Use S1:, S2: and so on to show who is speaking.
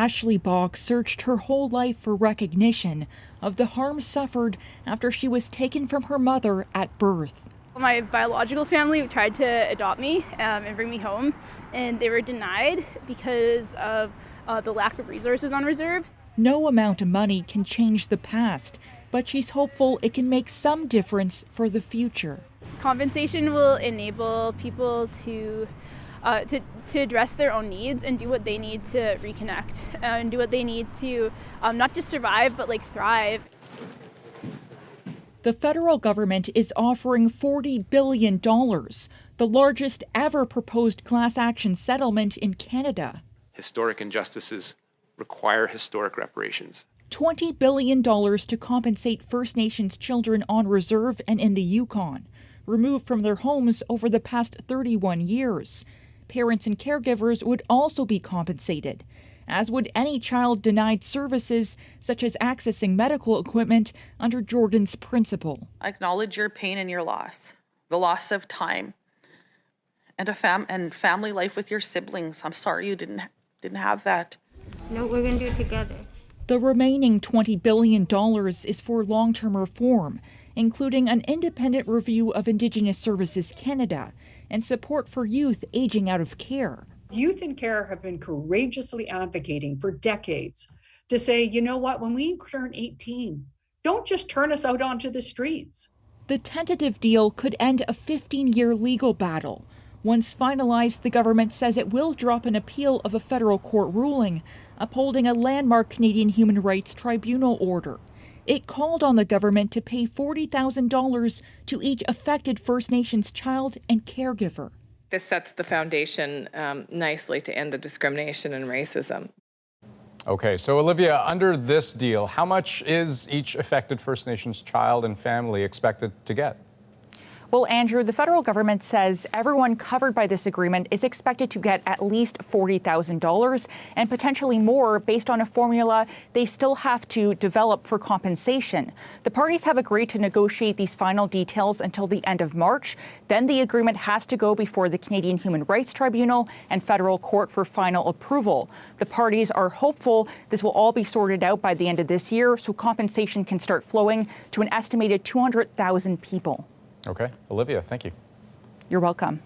S1: Ashley Bach searched her whole life for recognition of the harm suffered after she was taken from her mother at birth.
S2: My biological family tried to adopt me and bring me home, and they were denied because of the lack of resources on reserves.
S1: No amount of money can change the past, but she's hopeful it can make some difference for the future.
S2: Compensation will enable people to address their own needs and do what they need to reconnect and do what they need to not just survive but thrive.
S1: The federal government is offering $40 billion, the largest ever proposed class action settlement in Canada.
S3: Historic injustices require historic reparations.
S1: $20 billion to compensate First Nations children on reserve and in the Yukon, removed from their homes over the past 31 years. Parents and caregivers would also be compensated, as would any child denied services, such as accessing medical equipment under Jordan's principle.
S4: I acknowledge your pain and your loss, the loss of time, and family life with your siblings. I'm sorry you didn't have that.
S5: No, we're going to do it together.
S1: The remaining $20 billion is for long-term reform, including an independent review of Indigenous Services Canada and support for youth aging out of care.
S6: Youth in care have been courageously advocating for decades to say, you know what, when we turn 18, don't just turn us out onto the streets.
S1: The tentative deal could end a 15-year legal battle. Once finalized, the government says it will drop an appeal of a federal court ruling upholding a landmark Canadian Human Rights Tribunal order. It called on the government to pay $40,000 to each affected First Nations child and caregiver.
S7: This sets the foundation nicely to end the discrimination and racism.
S8: Okay, so Olivia, under this deal, how much is each affected First Nations child and family expected to get?
S9: Well, Andrew, the federal government says everyone covered by this agreement is expected to get at least $40,000 and potentially more based on a formula they still have to develop for compensation. The parties have agreed to negotiate these final details until the end of March. Then the agreement has to go before the Canadian Human Rights Tribunal and federal court for final approval. The parties are hopeful this will all be sorted out by the end of this year so compensation can start flowing to an estimated 200,000 people.
S8: Okay. Olivia, thank you.
S9: You're welcome.